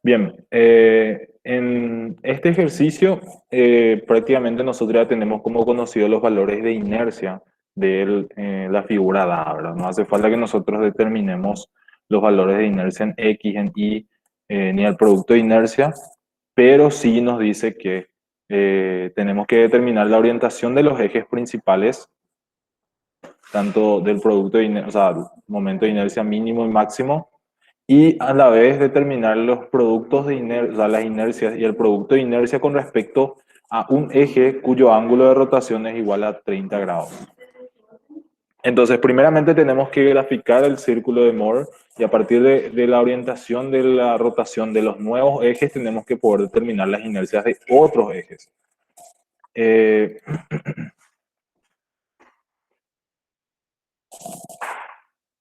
Bien, en este ejercicio prácticamente nosotros ya tenemos como conocido los valores de inercia de la figura dada, ¿verdad? No hace falta que nosotros determinemos los valores de inercia en X, en Y, ni el producto de inercia, pero sí nos dice que tenemos que determinar la orientación de los ejes principales, tanto del producto de inercia, o sea, momento de inercia mínimo y máximo, y a la vez determinar los productos de inercia, o sea, las inercias y el producto de inercia con respecto a un eje cuyo ángulo de rotación es igual a 30 grados. Entonces, primeramente tenemos que graficar el círculo de Moore y a partir de la orientación de la rotación de los nuevos ejes tenemos que poder determinar las inercias de otros ejes. Eh,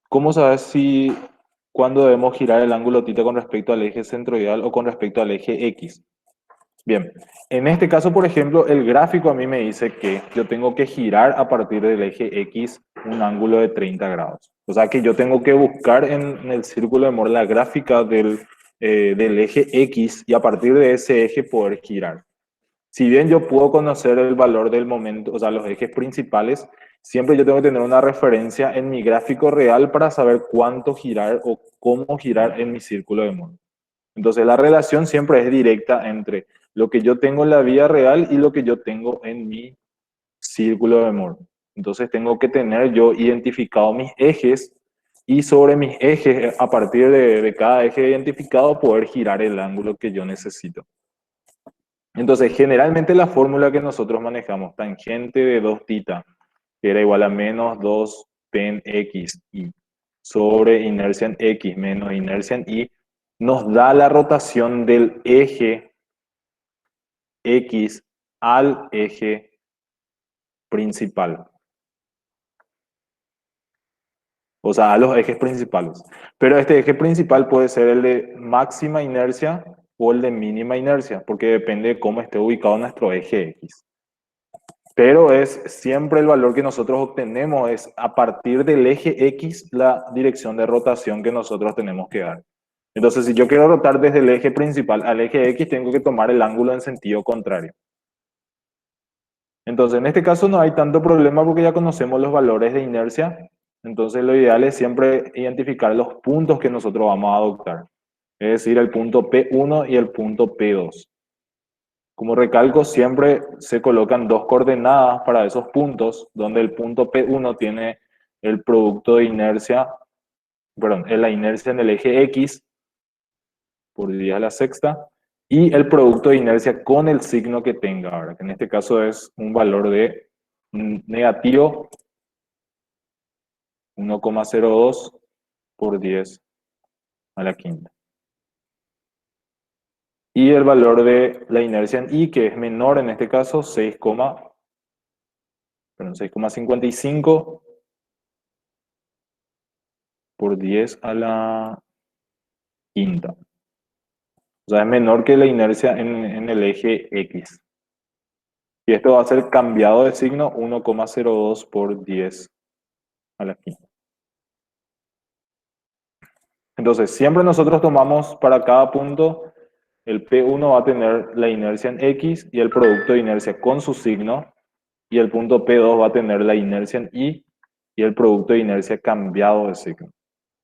¿Cómo sabes si cuándo debemos girar el ángulo θ con respecto al eje centroidal o con respecto al eje X? Bien, en este caso, por ejemplo, el gráfico a mí me dice que yo tengo que girar a partir del eje X un ángulo de 30 grados. O sea que yo tengo que buscar en el círculo de Moore la gráfica del eje X y a partir de ese eje poder girar. Si bien yo puedo conocer el valor del momento, o sea, los ejes principales, siempre yo tengo que tener una referencia en mi gráfico real para saber cuánto girar o cómo girar en mi círculo de Moore. Entonces la relación siempre es directa entre lo que yo tengo en la vida real y lo que yo tengo en mi círculo de Moore. Entonces tengo que tener yo identificado mis ejes y sobre mis ejes, a partir de cada eje identificado, poder girar el ángulo que yo necesito. Entonces, generalmente la fórmula que nosotros manejamos, tangente de 2θ, que era igual a menos 2 ten x y sobre inercia en x menos inercia en y, nos da la rotación del eje X al eje principal. O sea, a los ejes principales. Pero este eje principal puede ser el de máxima inercia o el de mínima inercia, porque depende de cómo esté ubicado nuestro eje X. Pero es siempre el valor que nosotros obtenemos, es a partir del eje X la dirección de rotación que nosotros tenemos que dar. Entonces, si yo quiero rotar desde el eje principal al eje X, tengo que tomar el ángulo en sentido contrario. Entonces, en este caso no hay tanto problema porque ya conocemos los valores de inercia. Entonces, lo ideal es siempre identificar los puntos que nosotros vamos a adoptar. Es decir, el punto P1 y el punto P2. Como recalco, siempre se colocan dos coordenadas para esos puntos, donde el punto P1 tiene el producto de inercia, perdón, la inercia en el eje X por 10 a la sexta, y el producto de inercia con el signo que tenga, ¿verdad? Que en este caso es un valor de negativo 1,02 por 10 a la quinta. Y el valor de la inercia en I, que es menor en este caso, 6,55 por 10 a la quinta. O sea, es menor que la inercia en el eje X. Y esto va a ser cambiado de signo 1,02 por 10 a la quinta. Entonces, siempre nosotros tomamos para cada punto, el P1 va a tener la inercia en X y el producto de inercia con su signo, y el punto P2 va a tener la inercia en Y y el producto de inercia cambiado de signo.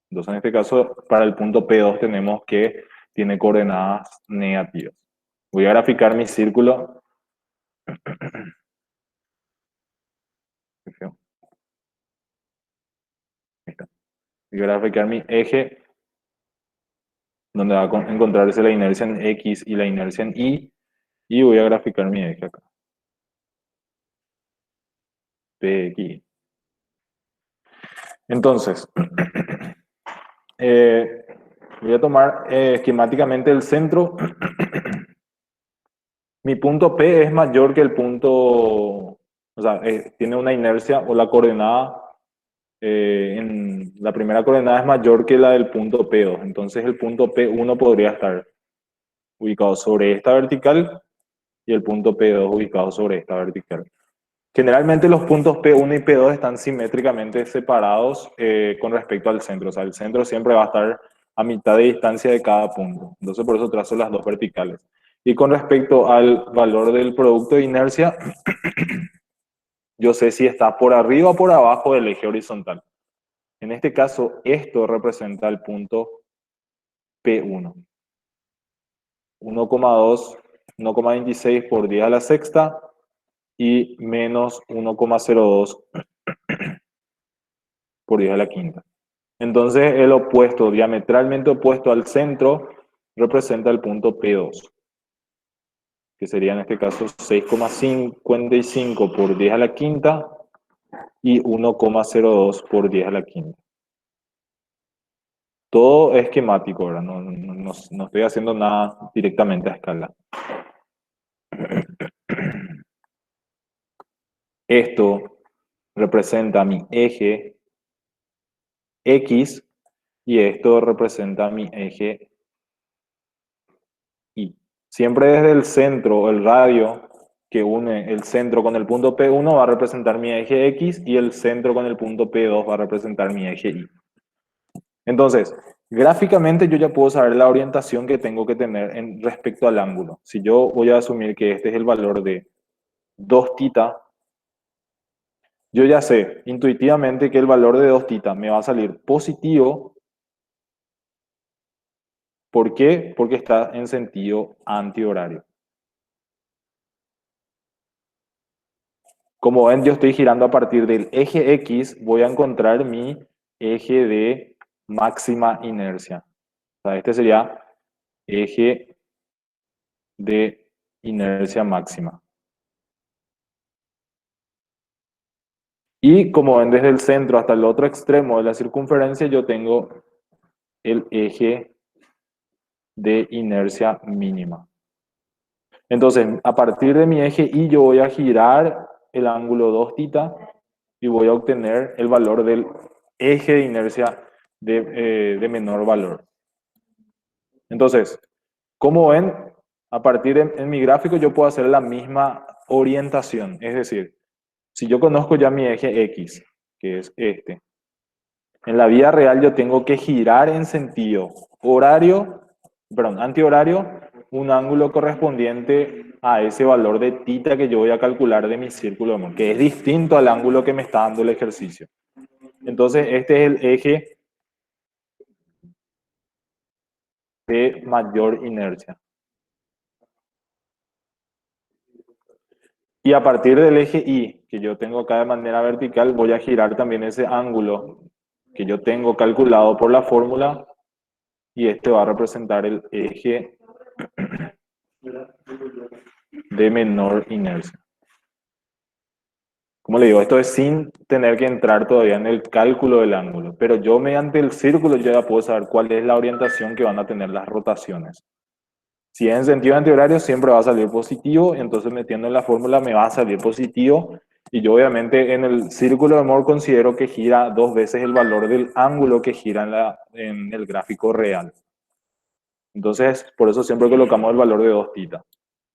Entonces, en este caso, para el punto P2 tenemos que tiene coordenadas negativas. Voy a graficar mi círculo. Voy a graficar mi eje, donde va a encontrarse la inercia en X y la inercia en Y, y voy a graficar mi eje acá. PX. Entonces, voy a tomar esquemáticamente el centro. Mi punto P es mayor que el punto, o sea, tiene una inercia o la coordenada, en la primera coordenada es mayor que la del punto P2. Entonces el punto P1 podría estar ubicado sobre esta vertical y el punto P2 ubicado sobre esta vertical. Generalmente los puntos P1 y P2 están simétricamente separados con respecto al centro. O sea, el centro siempre va a estar a mitad de distancia de cada punto. Entonces por eso trazo las dos verticales. Y con respecto al valor del producto de inercia, yo sé si está por arriba o por abajo del eje horizontal. En este caso, esto representa el punto P1. 1,2, 1,26 por 10 a la sexta y menos 1,02 por 10 a la quinta. Entonces, el opuesto, diametralmente opuesto al centro, representa el punto P2, que sería en este caso 6,55 por 10 a la quinta y 1,02 por 10 a la quinta. Todo esquemático, ¿verdad? No estoy haciendo nada directamente a escala. Esto representa mi eje X y esto representa mi eje Y. Siempre desde el centro, el radio que une el centro con el punto P1 va a representar mi eje X y el centro con el punto P2 va a representar mi eje Y. Entonces, gráficamente yo ya puedo saber la orientación que tengo que tener en respecto al ángulo. Si yo voy a asumir que este es el valor de 2θ, yo ya sé intuitivamente que el valor de 2θ me va a salir positivo. ¿Por qué? Porque está en sentido antihorario. Como ven, yo estoy girando a partir del eje X, voy a encontrar mi eje de máxima inercia. O sea, este sería eje de inercia máxima. Y como ven, desde el centro hasta el otro extremo de la circunferencia, yo tengo el eje de inercia mínima. Entonces, a partir de mi eje Y, yo voy a girar el ángulo 2θ y voy a obtener el valor del eje de inercia de menor valor. Entonces, como ven, a partir en mi gráfico yo puedo hacer la misma orientación. Es decir, si yo conozco ya mi eje X, que es este, en la vida real yo tengo que girar en sentido horario, perdón, antihorario, un ángulo correspondiente a ese valor de θ que yo voy a calcular de mi círculo de Mohr, que es distinto al ángulo que me está dando el ejercicio. Entonces, este es el eje de mayor inercia. Y a partir del eje Y, que yo tengo acá de manera vertical, voy a girar también ese ángulo que yo tengo calculado por la fórmula, y este va a representar el eje de menor inercia. Como le digo, esto es sin tener que entrar todavía en el cálculo del ángulo, pero yo mediante el círculo ya puedo saber cuál es la orientación que van a tener las rotaciones. Si es en sentido antihorario, siempre va a salir positivo, entonces metiendo en la fórmula me va a salir positivo, y yo obviamente en el círculo de Mohr considero que gira 2 veces el valor del ángulo que gira en el gráfico real. Entonces, por eso siempre colocamos el valor de 2θ.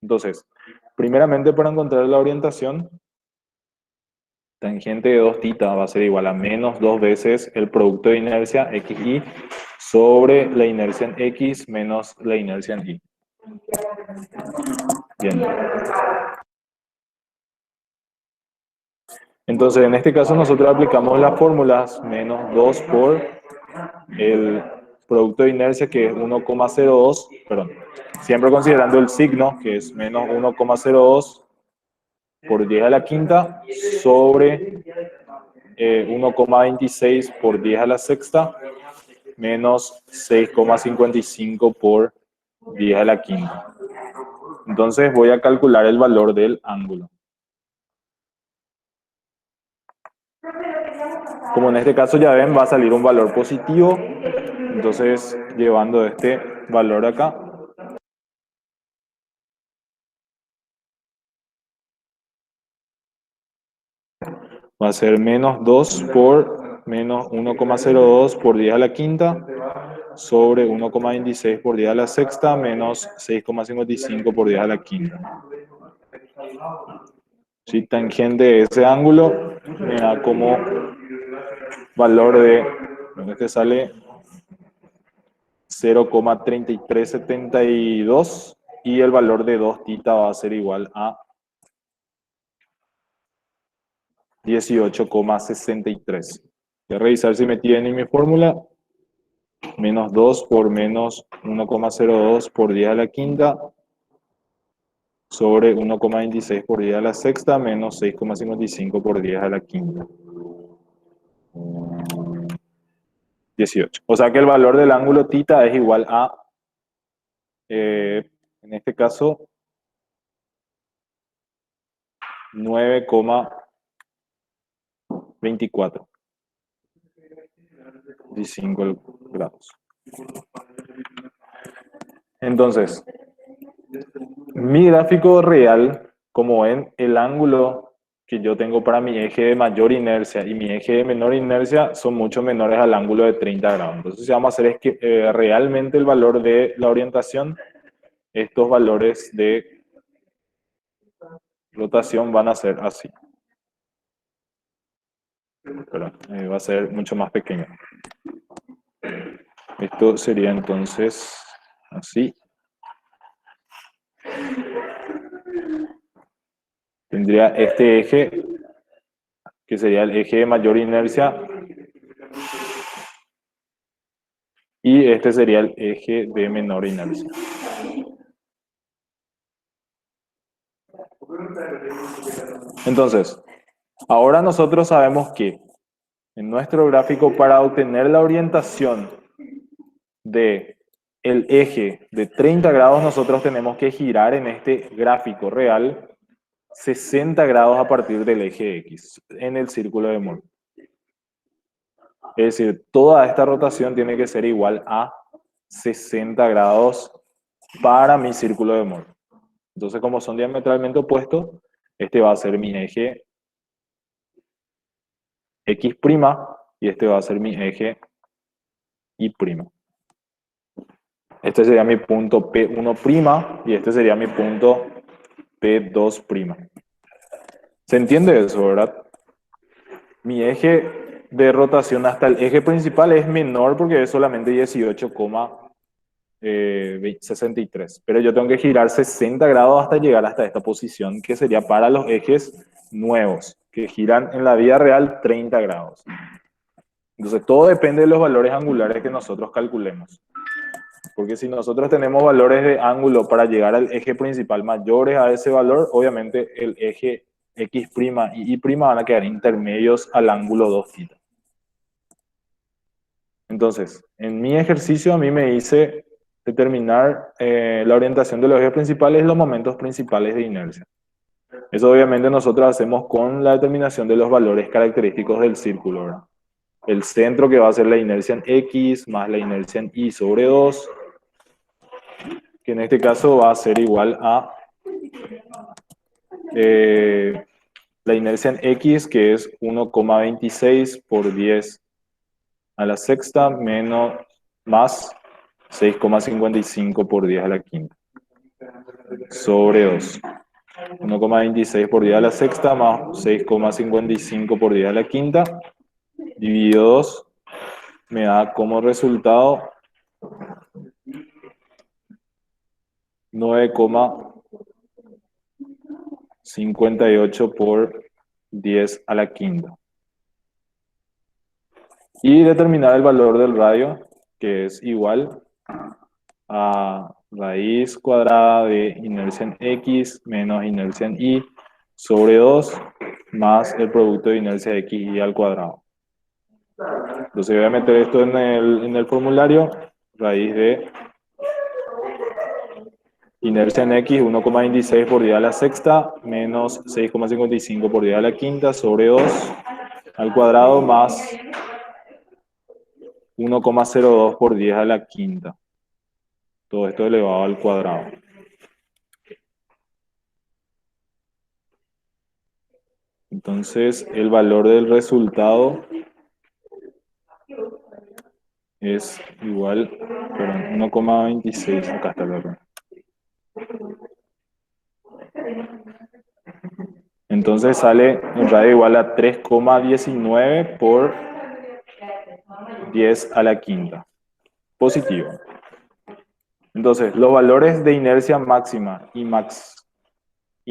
Entonces, primeramente para encontrar la orientación, tangente de 2θ va a ser igual a menos 2 veces el producto de inercia XY sobre la inercia en X menos la inercia en Y. Bien. Entonces, en este caso nosotros aplicamos las fórmulas menos 2 por el producto de inercia, que es 1,02, perdón, siempre considerando el signo, que es menos 1,02 por 10 a la quinta sobre 1,26 por 10 a la sexta menos 6,55 por 10 a la quinta. Entonces voy a calcular el valor del ángulo. Como en este caso ya ven, va a salir un valor positivo. Entonces, llevando este valor acá, va a ser menos 2 por menos 1,02 por 10 a la quinta sobre 1,26 por 10 a la sexta menos 6,55 por 10 a la quinta. Si tangente de ese ángulo me da como valor de, ¿dónde te sale? 0,3372 y el valor de 2 tita va a ser igual a 18,63. Voy a revisar si metí bien en mi fórmula. Menos 2 por menos 1,02 por 10 a la quinta sobre 1,26 por 10 a la sexta menos 6,55 por 10 a la quinta. 18. O sea que el valor del ángulo tita es igual a, en este caso, 9,24. 25 grados. Entonces, mi gráfico real, como ven, el ángulo que yo tengo para mi eje de mayor inercia y mi eje de menor inercia son mucho menores al ángulo de 30 grados. Entonces, lo que vamos a hacer es que realmente el valor de la orientación, estos valores de rotación van a ser así. Pero, va a ser mucho más pequeño. Esto sería entonces así. Tendría este eje, que sería el eje de mayor inercia, y este sería el eje de menor inercia. Entonces, ahora nosotros sabemos que en nuestro gráfico, para obtener la orientación de el eje de 30 grados, nosotros tenemos que girar en este gráfico real 60 grados a partir del eje X en el círculo de Moore. Es decir, toda esta rotación tiene que ser igual a 60 grados para mi círculo de Moore. Entonces, como son diametralmente opuestos, este va a ser mi eje X' y este va a ser mi eje Y'. Este sería mi punto P1' y este sería mi punto P2'. ¿Se entiende eso, verdad? Mi eje de rotación hasta el eje principal es menor porque es solamente 18,63. Pero yo tengo que girar 60 grados hasta llegar hasta esta posición, que sería para los ejes nuevos, que giran en la vida real 30 grados. Entonces, todo depende de los valores angulares que nosotros calculemos. Porque si nosotros tenemos valores de ángulo para llegar al eje principal mayores a ese valor, obviamente el eje X' y Y' van a quedar intermedios al ángulo 2 θ. Entonces, en mi ejercicio a mí me dice determinar la orientación de los ejes principales y los momentos principales de inercia. Eso obviamente nosotros hacemos con la determinación de los valores característicos del círculo, ¿verdad? El centro, que va a ser la inercia en X más la inercia en Y sobre 2, que en este caso va a ser igual a la inercia en X, que es 1,26 por 10 a la sexta menos más 6,55 por 10 a la quinta sobre 2. 1,26 por 10 a la sexta más 6,55 por 10 a la quinta dividido 2 me da como resultado 9,58 por 10 a la quinta. Y determinar el valor del radio, que es igual a raíz cuadrada de inercia en X menos inercia en Y sobre 2 más el producto de inercia de X y al cuadrado. Entonces voy a meter esto en el formulario. Raíz de inercia en X, 1,26 por 10 a la sexta menos 6,55 por 10 a la quinta sobre 2 al cuadrado más 1,02 por 10 a la quinta. Todo esto elevado al cuadrado. Entonces, el valor del resultado es igual, perdón, 1,26, acá está el error. Entonces sale un radio igual a 3,19 por 10 a la quinta. Positivo. Entonces, los valores de inercia máxima y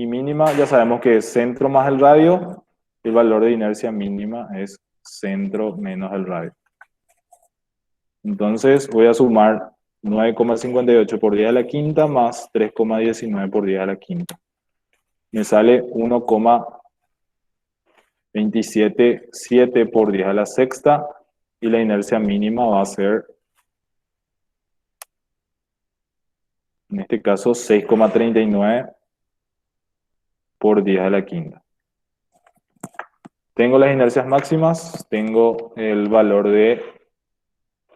mínima, ya sabemos que es centro más el radio, el valor de inercia mínima es centro menos el radio. Entonces, voy a sumar 9,58 por 10 a la quinta más 3,19 por 10 a la quinta. Me sale 1,277 por 10 a la sexta y la inercia mínima va a ser, en este caso, 6,39 por 10 a la quinta. Tengo las inercias máximas, tengo el valor de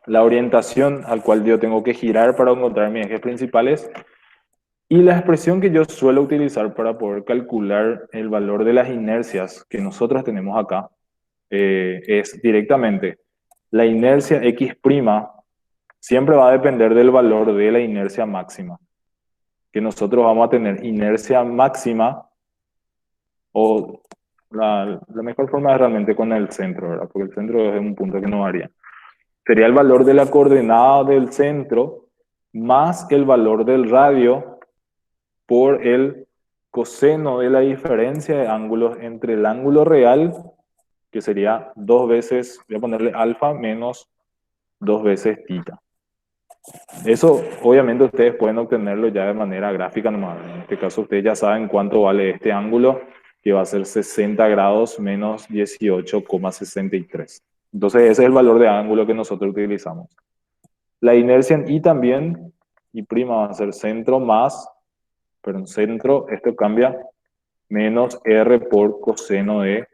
la orientación al cual yo tengo que girar para encontrar mis ejes principales y la expresión que yo suelo utilizar para poder calcular el valor de las inercias que nosotros tenemos acá es directamente la inercia X' siempre va a depender del valor de la inercia máxima, que nosotros vamos a tener inercia máxima o la mejor forma es realmente con el centro, ¿verdad? Porque el centro es un punto que no varía. Sería el valor de la coordenada del centro más el valor del radio por el coseno de la diferencia de ángulos entre el ángulo real, que sería 2 veces, voy a ponerle alfa, menos 2 veces tita. Eso obviamente ustedes pueden obtenerlo ya de manera gráfica nomás. En este caso ustedes ya saben cuánto vale este ángulo, que va a ser 60 grados menos 18,63. Entonces ese es el valor de ángulo que nosotros utilizamos. La inercia en I también, I' va a ser centro más, pero en centro esto cambia, menos R por coseno de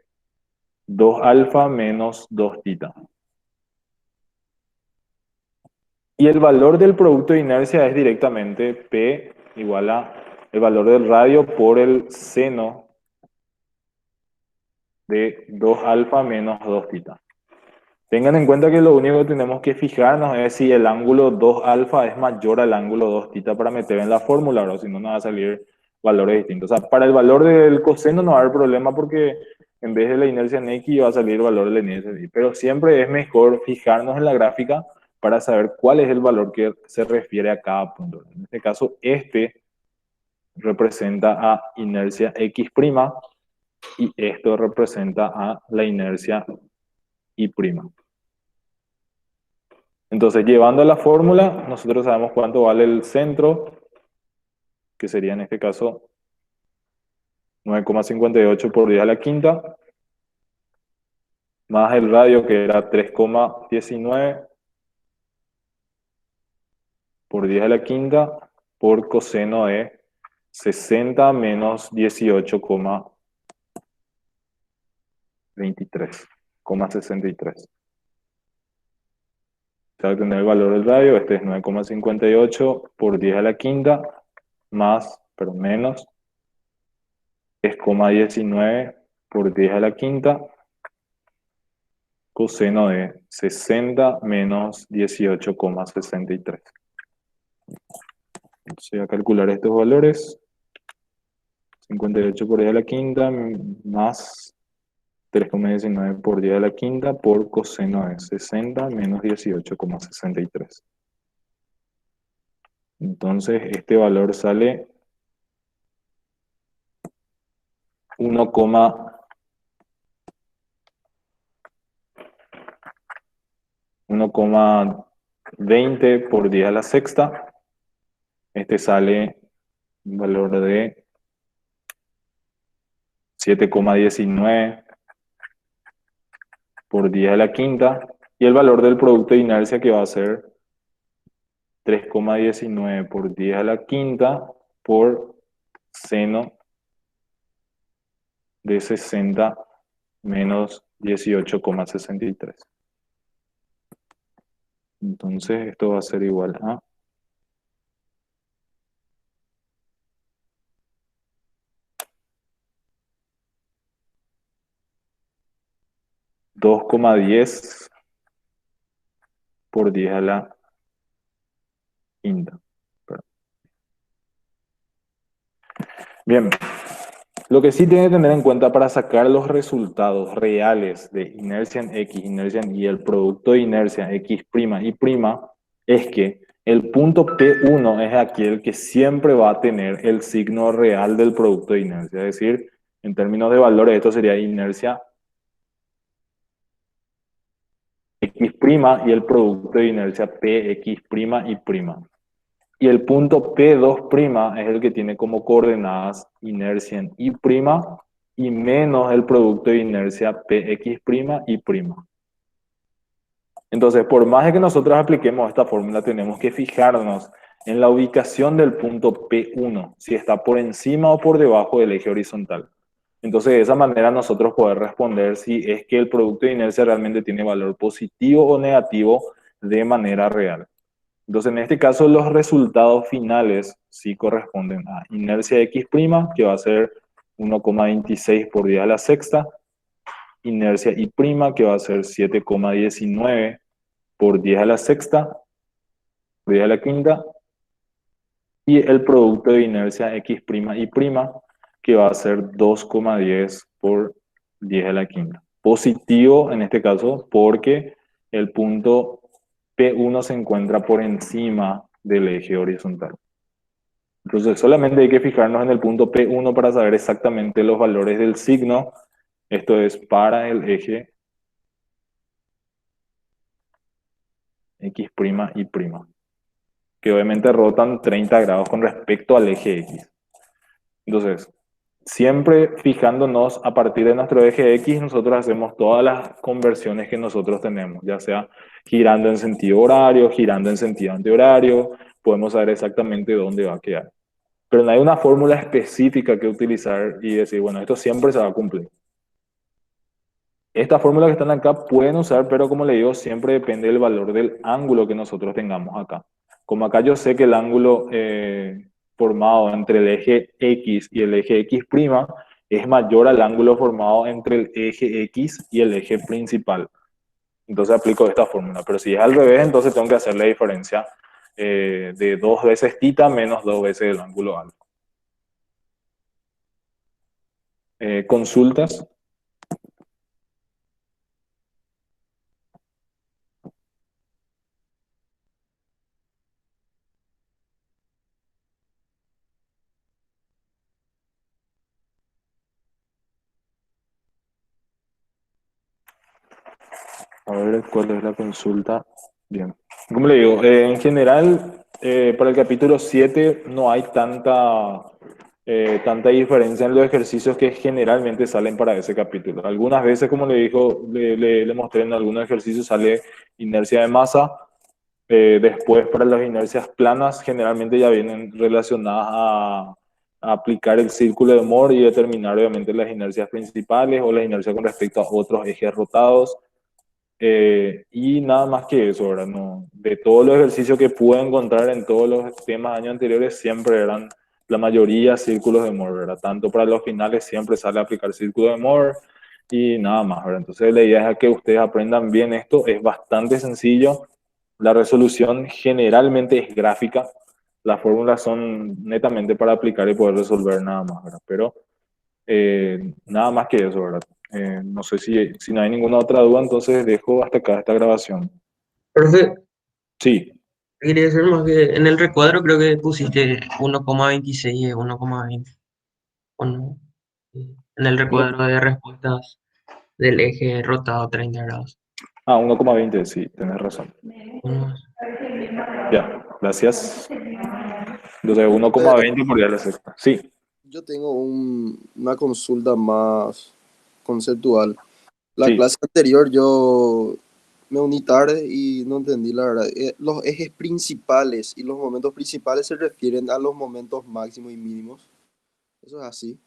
2 alfa menos 2 tita. Y el valor del producto de inercia es directamente P igual a el valor del radio por el seno de 2 alfa menos 2 tita. Tengan en cuenta que lo único que tenemos que fijarnos es si el ángulo 2 alfa es mayor al ángulo 2 tita para meter en la fórmula, o si no nos va a salir valores distintos. O sea, para el valor del coseno no va a haber problema porque en vez de la inercia en X va a salir el valor de la inercia en Y. Pero siempre es mejor fijarnos en la gráfica para saber cuál es el valor que se refiere a cada punto. En este caso, este representa a inercia X' y esto representa a la inercia Y'. Entonces, llevando a la fórmula, nosotros sabemos cuánto vale el centro, que sería en este caso 9,58 por 10 a la quinta, más el radio que era 3,19 por 10 a la quinta por coseno de 60 menos 18,23,63. Se va a obtener el valor del radio, este es 9,58 por 10 a la quinta, más, pero menos, 3,19 por 10 a la quinta, coseno de 60 menos 18,63. Entonces voy a calcular estos valores. 58 por 10 a la quinta más 3,19 por 10 a la quinta por coseno de 60 menos 18,63. Entonces este valor sale 1,20 por 10 a la sexta. Este sale un valor de 7,19 por 10 a la quinta. Y el valor del producto de inercia que va a ser 3,19 por 10 a la quinta por seno de 60 menos 18,63. Entonces esto va a ser igual a 2,10 por 10 a la quinta. Bien, lo que sí tiene que tener en cuenta para sacar los resultados reales de inercia en X, inercia en Y, el producto de inercia X' y' es que El punto P1 es aquel que siempre va a tener el signo real del producto de inercia. Es decir, en términos de valores, esto sería inercia X' y el producto de inercia PX' y prima. Y el punto P2' es el que tiene como coordenadas inercia en Y' y menos el producto de inercia PX' y prima. Entonces, por más de que nosotros apliquemos esta fórmula, tenemos que fijarnos en la ubicación del punto P1, si está por encima o por debajo del eje horizontal. Entonces, de esa manera nosotros poder responder si es que el producto de inercia realmente tiene valor positivo o negativo de manera real. Entonces, en este caso, los resultados finales sí corresponden a inercia X', que va a ser 1,26 por 10 a la sexta, inercia Y', que va a ser 7,19 por 10 a la sexta, por 10 a la quinta, y el producto de inercia X' y prima, que va a ser 2,10 por 10 a la quinta. Positivo en este caso porque el punto P1 se encuentra por encima del eje horizontal. Entonces solamente hay que fijarnos en el punto P1 para saber exactamente los valores del signo. Esto es para el eje X' y prima, que obviamente rotan 30 grados con respecto al eje X. Entonces, siempre fijándonos a partir de nuestro eje X, nosotros hacemos todas las conversiones que nosotros tenemos, ya sea girando en sentido horario, girando en sentido antihorario, podemos saber exactamente dónde va a quedar. Pero no hay una fórmula específica que utilizar y decir, bueno, esto siempre se va a cumplir. Estas fórmulas que están acá pueden usar, pero como le digo, siempre depende del valor del ángulo que nosotros tengamos acá. Como acá yo sé que el ángulo formado entre el eje X y el eje X' es mayor al ángulo formado entre el eje X y el eje principal. Entonces aplico esta fórmula. Pero si es al revés, entonces tengo que hacer la diferencia de 2 veces θ menos 2 veces el ángulo alfa. ¿Consultas? A ver, ¿cuál es la consulta? Bien. Como le digo, en general, para el capítulo 7 no hay tanta diferencia en los ejercicios que generalmente salen para ese capítulo. Algunas veces, como le mostré en algunos ejercicios, sale inercia de masa. Después, para las inercias planas, generalmente ya vienen relacionadas a aplicar el círculo de Moore y determinar, obviamente, las inercias principales o las inercias con respecto a otros ejes rotados. Y nada más que eso, ¿verdad? No, de todos los ejercicios que pude encontrar en todos los temas de años anteriores, siempre eran la mayoría círculos de Moore, ¿verdad? Tanto para los finales siempre sale a aplicar círculo de Moore y nada más, ¿verdad? Entonces la idea es que ustedes aprendan bien esto, es bastante sencillo, la resolución generalmente es gráfica, las fórmulas son netamente para aplicar y poder resolver nada más, ¿verdad? Pero nada más que eso, ¿verdad? No sé si no hay ninguna otra duda, entonces dejo hasta acá esta grabación. Profe, Sí, quería decir más que en el recuadro creo que pusiste 1,26 y 1,20. ¿O no? En el recuadro de respuestas del eje rotado 30 grados. 1,20, sí, tenés razón. Uno- Ya, gracias. Entonces Eh, 1,20 por día a la sexta. Sí, yo tengo una consulta más conceptual. La sí. clase anterior yo me uní tarde y no entendí la verdad. Los ejes principales y los momentos principales se refieren a los momentos máximos y mínimos. Eso es así.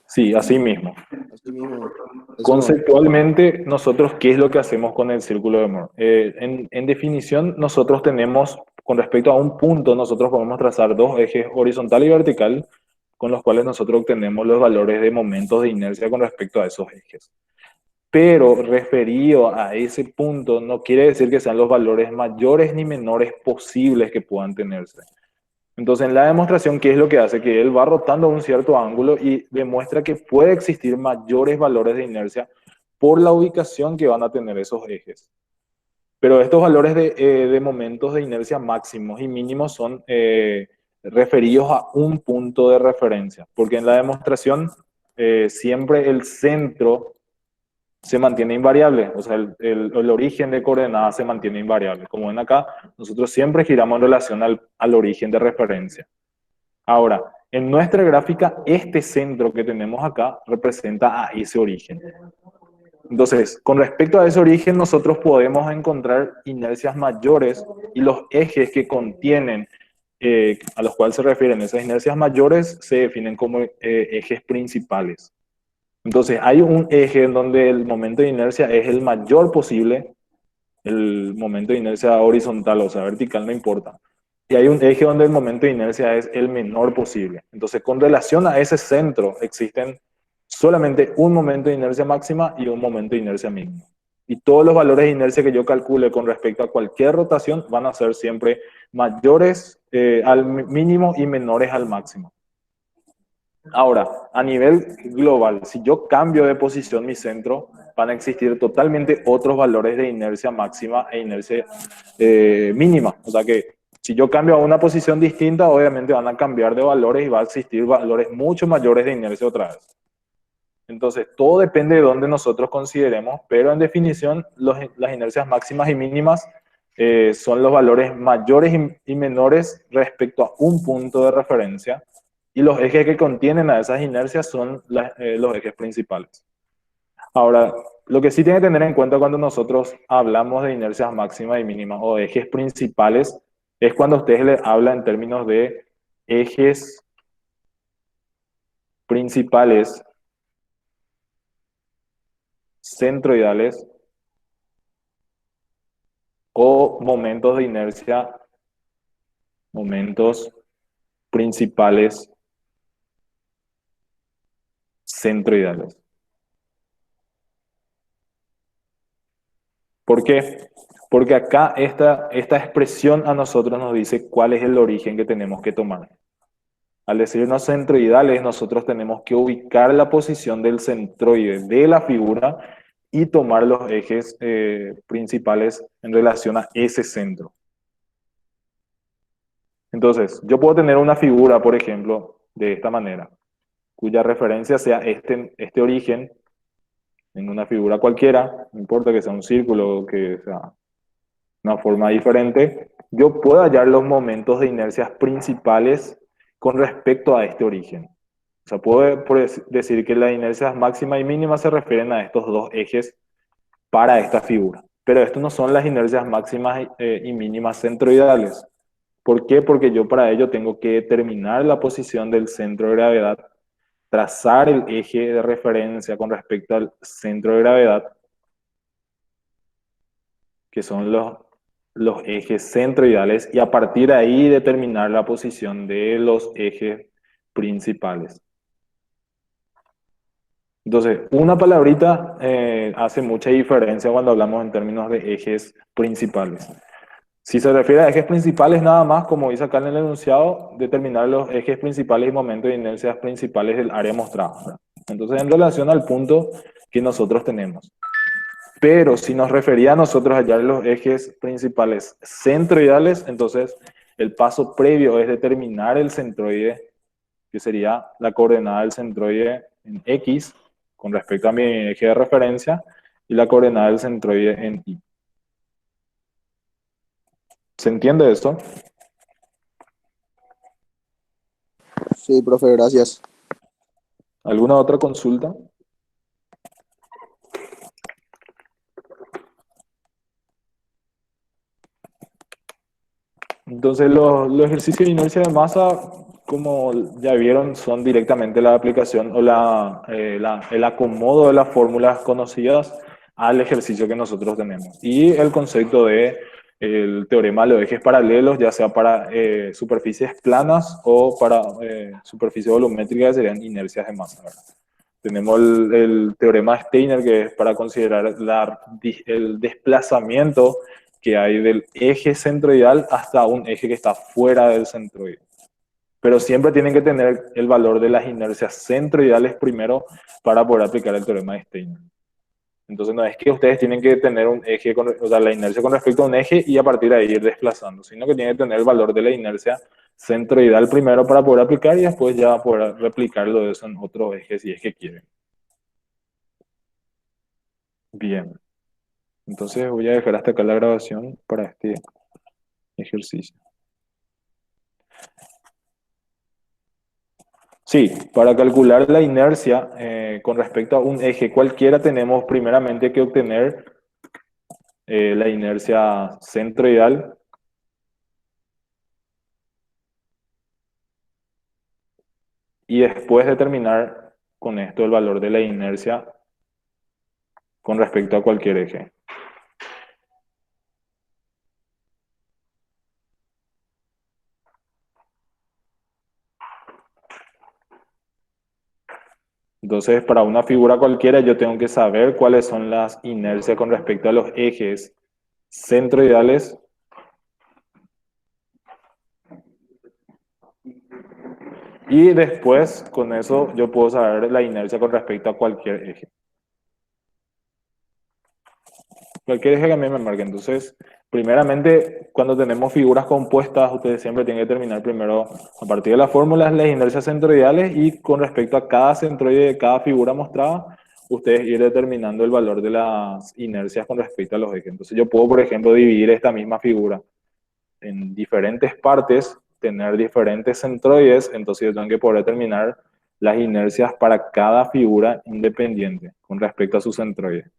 Sí, así mismo. Así mismo. Eso no. Conceptualmente, nosotros, ¿qué es lo que hacemos con el círculo de Moore? En definición, nosotros tenemos, con respecto a un punto, nosotros podemos trazar dos ejes horizontal y vertical, con los cuales nosotros obtenemos los valores de momentos de inercia con respecto a esos ejes. Pero referido a ese punto, no quiere decir que sean los valores mayores ni menores posibles que puedan tenerse. Entonces, en la demostración, ¿qué es lo que hace? Que él va rotando a un cierto ángulo y demuestra que puede existir mayores valores de inercia por la ubicación que van a tener esos ejes. Pero estos valores de momentos de inercia máximos y mínimos son referidos a un punto de referencia, porque en la demostración siempre el centro se mantiene invariable, o sea, el origen de coordenadas se mantiene invariable. Como ven acá, nosotros siempre giramos en relación al origen de referencia. Ahora, en nuestra gráfica, este centro que tenemos acá representa a ese origen. Entonces, con respecto a ese origen, nosotros podemos encontrar inercias mayores y los ejes que contienen, a los cuales se refieren esas inercias mayores, se definen como ejes principales. Entonces, hay un eje en donde el momento de inercia es el mayor posible, el momento de inercia horizontal, o sea, vertical no importa. Y hay un eje donde el momento de inercia es el menor posible. Entonces, con relación a ese centro, existen solamente un momento de inercia máxima y un momento de inercia mínima. Y todos los valores de inercia que yo calcule con respecto a cualquier rotación van a ser siempre mayores al mínimo y menores al máximo. Ahora, a nivel global, si yo cambio de posición mi centro, van a existir totalmente otros valores de inercia máxima e inercia mínima. O sea que si yo cambio a una posición distinta, obviamente van a cambiar de valores y va a existir valores mucho mayores de inercia otra vez. Entonces, todo depende de dónde nosotros consideremos, pero en definición, las inercias máximas y mínimas son los valores mayores y menores respecto a un punto de referencia, y los ejes que contienen a esas inercias son los ejes principales. Ahora, lo que sí tiene que tener en cuenta cuando nosotros hablamos de inercias máximas y mínimas o ejes principales, es cuando ustedes les hablan en términos de ejes principales centroidales o momentos de inercia, momentos principales centroidales. ¿Por qué? Porque acá esta expresión a nosotros nos dice cuál es el origen que tenemos que tomar. Al decirnos centroidales, nosotros tenemos que ubicar la posición del centroide de la figura y tomar los ejes principales en relación a ese centro. Entonces, yo puedo tener una figura, por ejemplo, de esta manera, cuya referencia sea este origen en una figura cualquiera, no importa que sea un círculo o que sea una forma diferente, yo puedo hallar los momentos de inercias principales con respecto a este origen. O sea, puedo decir que las inercias máxima y mínima se refieren a estos dos ejes para esta figura. Pero estos no son las inercias máximas y mínimas centroidales. ¿Por qué? Porque yo para ello tengo que determinar la posición del centro de gravedad, trazar el eje de referencia con respecto al centro de gravedad, que son los ejes centroidales, y a partir de ahí determinar la posición de los ejes principales. Entonces, una palabrita hace mucha diferencia cuando hablamos en términos de ejes principales. Si se refiere a ejes principales, nada más, como dice acá en el enunciado, determinar los ejes principales y momentos de inercias principales del área mostrada, ¿verdad? Entonces, en relación al punto que nosotros tenemos. Pero si nos refería a nosotros hallar los ejes principales centroidales, entonces el paso previo es determinar el centroide, que sería la coordenada del centroide en X con respecto a mi eje de referencia, y la coordenada del centroide en Y. ¿Se entiende eso? Sí, profe, gracias. ¿Alguna otra consulta? Entonces, los ejercicios de inercia de masa, como ya vieron, son directamente la aplicación o el acomodo de las fórmulas conocidas al ejercicio que nosotros tenemos. Y el concepto de el teorema de los ejes paralelos, ya sea para superficies planas o para superficies volumétricas, serían inercias de masa, ¿verdad? Tenemos el teorema Steiner, que es para considerar el desplazamiento que hay del eje centroidal hasta un eje que está fuera del centroide. Pero siempre tienen que tener el valor de las inercias centroidales primero para poder aplicar el teorema de Steiner. Entonces no es que ustedes tienen que tener un eje, o sea, la inercia con respecto a un eje y a partir de ahí ir desplazando, sino que tienen que tener el valor de la inercia centroidal primero para poder aplicar y después ya poder replicarlo de eso en otro eje si es que quieren. Bien, entonces voy a dejar hasta acá la grabación para este ejercicio. Sí, para calcular la inercia con respecto a un eje cualquiera tenemos primeramente que obtener la inercia centroidal y después determinar con esto el valor de la inercia con respecto a cualquier eje. Entonces, para una figura cualquiera yo tengo que saber cuáles son las inercias con respecto a los ejes centroidales y después con eso yo puedo saber la inercia con respecto a cualquier eje. Cualquier eje que a mí me marque. Entonces, primeramente, cuando tenemos figuras compuestas, ustedes siempre tienen que determinar primero, a partir de las fórmulas, las inercias centroidales y con respecto a cada centroide de cada figura mostrada, ustedes ir determinando el valor de las inercias con respecto a los ejes. Entonces, yo puedo, por ejemplo, dividir esta misma figura en diferentes partes, tener diferentes centroides, entonces yo tengo que poder determinar las inercias para cada figura independiente con respecto a su centroide.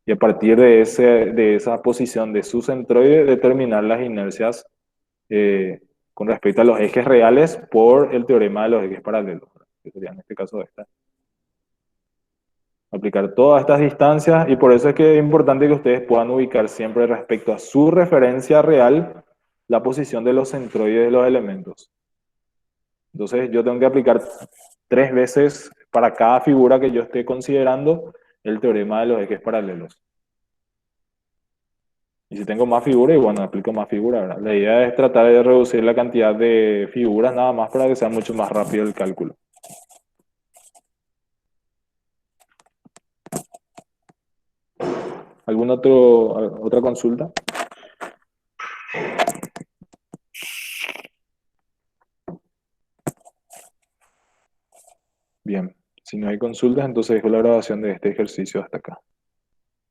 Y a partir de esa posición de su centroide, determinar las inercias con respecto a los ejes reales por el teorema de los ejes paralelos, que sería en este caso esta. Aplicar todas estas distancias y por eso es que es importante que ustedes puedan ubicar siempre respecto a su referencia real la posición de los centroides de los elementos. Entonces yo tengo que aplicar 3 veces para cada figura que yo esté considerando el teorema de los ejes paralelos. Y si tengo más figuras, y bueno, aplico más figuras, ¿verdad? La idea es tratar de reducir la cantidad de figuras nada más para que sea mucho más rápido el cálculo. ¿Alguna otra consulta? Bien, si no hay consultas, entonces dejo la grabación de este ejercicio hasta acá.